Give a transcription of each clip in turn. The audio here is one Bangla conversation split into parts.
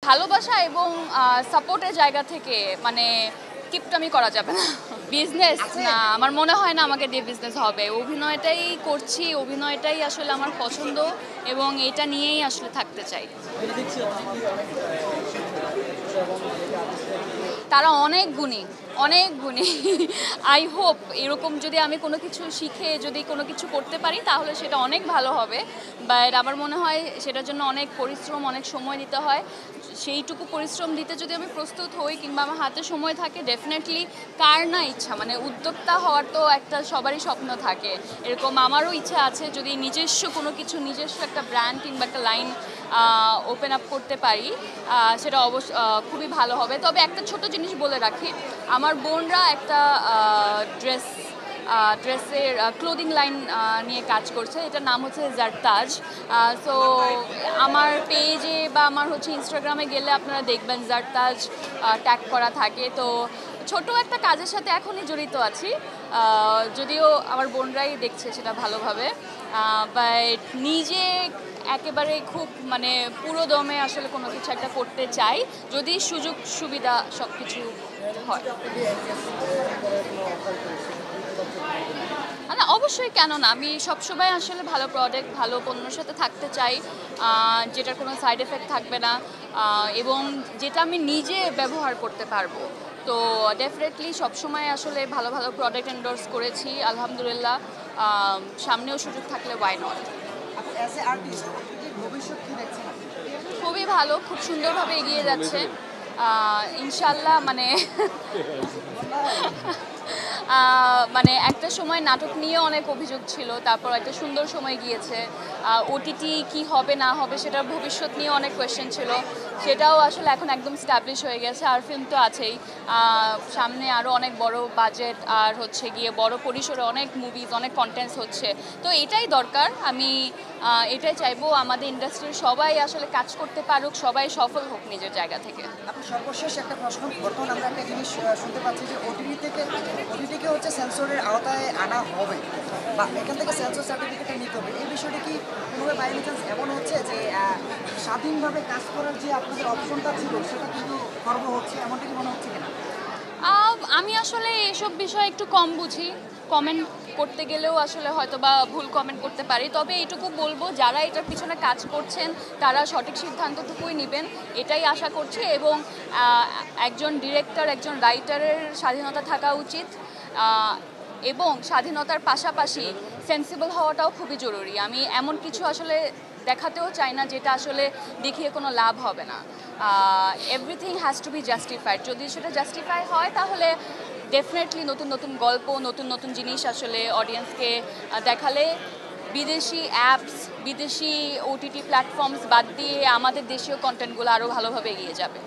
ভালোবাসা এবং সাপোর্টের জায়গা থেকে মানে কিপটামি করা যাবে না। বিজনেস না, আমার মনে হয় না আমাকে দিয়ে বিজনেস হবে। অভিনয়টাই করছি, অভিনয়টাই আসলে আমার পছন্দ এবং এটা নিয়েই আসলে থাকতে চাই। তারা অনেক গুণী, অনেক গুণী। আই হোপ এরকম যদি আমি কোনো কিছু শিখে যদি কোনো কিছু করতে পারি তাহলে সেটা অনেক ভালো হবে। বাট আমার মনে হয় সেটার জন্য অনেক পরিশ্রম, অনেক সময় দিতে হয়। সেইটুকু পরিশ্রম দিতে যদি আমি প্রস্তুত হই কিংবা আমার হাতে সময় থাকে, ডেফিনেটলি কার না ইচ্ছা, মানে উদ্যোক্তা হওয়ার তো একটা সবারই স্বপ্ন থাকে। এরকম আমারও ইচ্ছা আছে যদি নিজস্ব কোনো কিছু, নিজস্ব একটা ব্র্যান্ড কিংবা একটা লাইন ওপেন আপ করতে পারি, সেটা অবশ্য খুবই ভালো হবে। তবে একটা ছোট জিনিস বলে রাখি, আমার বোনরা একটা ড্রেসের ক্লোদিং লাইন নিয়ে কাজ করছে, এটার নাম হচ্ছে জারতাজ। সো আমার পেজে বা আমার হচ্ছে ইনস্টাগ্রামে গেলে আপনারা দেখবেন জারতাজ ট্যাগ করা থাকে। তো ছোট একটা কাজের সাথে এখনই জড়িত আছি, যদিও আমার বোনরাই দেখছে সেটা ভালোভাবে। বাট নিজে একেবারে খুব মানে পুরো দমে আসলে কোনো কিছু একটা করতে চাই, যদি সুযোগ সুবিধা সব কিছু হয়। না, অবশ্যই, কেন না। আমি সবসময় আসলে ভালো প্রোডাক্ট, ভালো পণ্যের সাথে থাকতে চাই, যেটার কোনো সাইড এফেক্ট থাকবে না এবং যেটা আমি নিজে ব্যবহার করতে পারবো। তো ডেফিনেটলি সবসময় আসলে ভালো ভালো প্রোডাক্ট এন্ডোর্স করেছি, আলহামদুলিল্লাহ। সামনেও সুযোগ থাকলে ওয়াই নট। খুবই ভালো, খুব সুন্দরভাবে এগিয়ে যাচ্ছে ইনশাল্লাহ। মানে মানে একটা সময় নাটক নিয়ে অনেক অভিযোগ ছিল, তারপর একটা সুন্দর সময় গিয়েছে। ওটিটি কি হবে না হবে সেটার ভবিষ্যৎ নিয়ে অনেক কোয়েশ্চেন ছিল, সেটাও আসলে এখন একদম স্ট্যাবলিশ হয়ে গেছে। আর ফিল্ম তো আছেই, সামনে আরও অনেক বড় বাজেট আর হচ্ছে গিয়ে বড় পরিসরে অনেক মুভিজ, অনেক কন্টেন্টস হচ্ছে। তো এটাই দরকার। আমি এটাই চাইবো আমাদের ইন্ডাস্ট্রির সবাই আসলে কাজ করতে পারুক, সবাই সফল হোক নিজের জায়গা থেকে। আপনি সর্বশেষ একটা প্রশ্ন, বর্তমানে আমরা একটা জিনিস শুনতে পাচ্ছি যে ওটিটিকে হচ্ছে সেন্সরের আওতায় আনা হবে বা এখান থেকে সেন্সর সার্টিফিকেটটা নিতে হবে। এই বিষয়টা কি কোনোভাবে বাই এনি চান্স এমন হচ্ছে যে স্বাধীনভাবে কাজ করার যে আপনাদের অপশনটা ছিল সেটা কিন্তু খর্ব হচ্ছে, এমনটা কি মনে হচ্ছে কিনা? আমি আসলে এসব বিষয়ে একটু কম বুঝি, কমেন্ট করতে গেলেও আসলে হয়তো বা ভুল কমেন্ট করতে পারি। তবে এইটুকু বলবো, যারা এটার পিছনে কাজ করছেন তারা সঠিক সিদ্ধান্তটুকুই নেবেন, এটাই আশা করছি। এবং একজন ডিরেক্টর, একজন রাইটারের স্বাধীনতা থাকা উচিত এবং স্বাধীনতার পাশাপাশি সেন্সিবল হওয়াটাও খুবই জরুরি। আমি এমন কিছু আসলে দেখাতেও চাই না যেটা আসলে দেখিয়ে কোনো লাভ হবে না। Everything has to B justified. যদি সেটা জাস্টিফাই হয় তাহলে ডেফিনেটলি নতুন নতুন গল্প, নতুন নতুন জিনিস আসলে অডিয়েন্সকে দেখালে বিদেশি অ্যাপস, বিদেশি ওটিটি প্ল্যাটফর্মস বাদ দিয়ে আমাদের দেশীয় কন্টেন্টগুলো আরও ভালোভাবে এগিয়ে যাবে।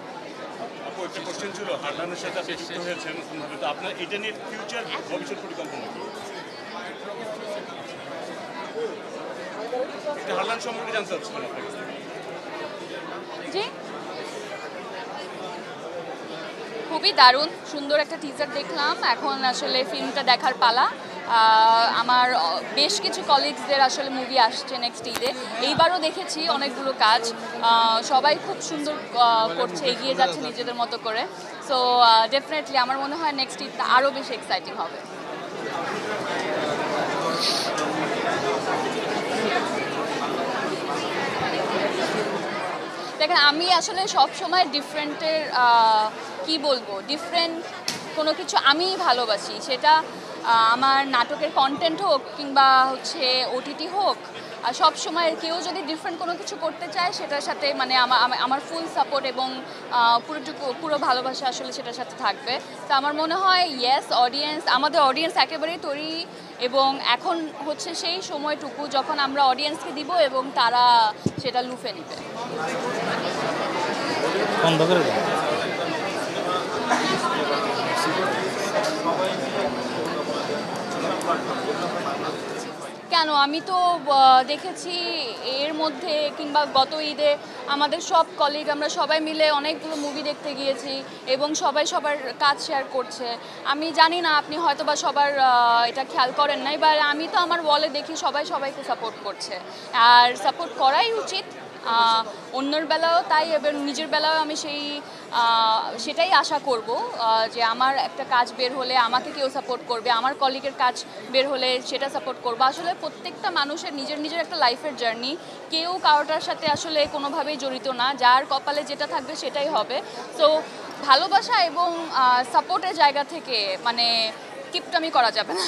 একটা কোশ্চেন ছিল, হারলানের সাথে আপনি যুক্ত হয়েছেন, তো আপনার এটা নিয়ে ফিউচার ভবিষ্যৎ পরিকল্পনা কি? হারলান সম্পর্কে জানতে চাচ্ছিলাম আপনার কাছে। জি, খুবই দারুণ, সুন্দর একটা টিজার দেখলাম। এখন আসলে ফিল্মটা দেখার পালা। আমার বেশ কিছু কলিগসদের আসলে মুভি আসছে নেক্সট ঈদে, এইবারও দেখেছি অনেকগুলো কাজ। সবাই খুব সুন্দর করছে, এগিয়ে যাচ্ছে নিজেদের মতো করে। সো ডেফিনেটলি আমার মনে হয় নেক্সট ঈদটা আরও বেশি এক্সাইটিং হবে। দেখেন, আমি আসলে সব সময় ডিফারেন্টের কি বলবো, ডিফারেন্ট কোনো কিছু আমি ভালোবাসি। সেটা আমার নাটকের কন্টেন্ট হোক কিংবা হচ্ছে ওটিটি হোক, সব সময় কেউ যদি ডিফারেন্ট কোনো কিছু করতে চায় সেটার সাথে মানে আমার ফুল সাপোর্ট এবং পুরো ভালোবাসা আসলে সেটার সাথে থাকবে। তো আমার মনে হয় ইয়েস, আমাদের অডিয়েন্স একেবারেই তৈরি এবং এখন হচ্ছে সেই সময়টুকু যখন আমরা অডিয়েন্সকে দিব এবং তারা সেটা লুফে নেবে। কেন, আমি তো দেখেছি এর মধ্যে কিংবা গত ঈদে আমাদের সব কলিগ আমরা সবাই মিলে অনেকগুলো মুভি দেখতে গিয়েছি এবং সবাই সবার কাজ শেয়ার করছে। আমি জানি না আপনি হয়তো বা সবার এটা খেয়াল করেন নাই, বা আমি তো আমার ওয়ালে দেখি সবাই সবাইকে সাপোর্ট করছে, আর সাপোর্ট করাই উচিত। অন্যের বেলাও তাই এবং নিজের বেলাও আমি সেটাই আশা করব যে আমার একটা কাজ বের হলে আমাকে কেউ সাপোর্ট করবে, আমার কলিগের কাজ বের হলে সেটা সাপোর্ট করবো। আসলে প্রত্যেকটা মানুষের নিজের নিজের একটা লাইফের জার্নি, কেউ কারোটার সাথে আসলে কোনোভাবেই জড়িত না, যার কপালে যেটা থাকবে সেটাই হবে। সো ভালোবাসা এবং সাপোর্টের জায়গা থেকে মানে কিপটামি করা যাবে না।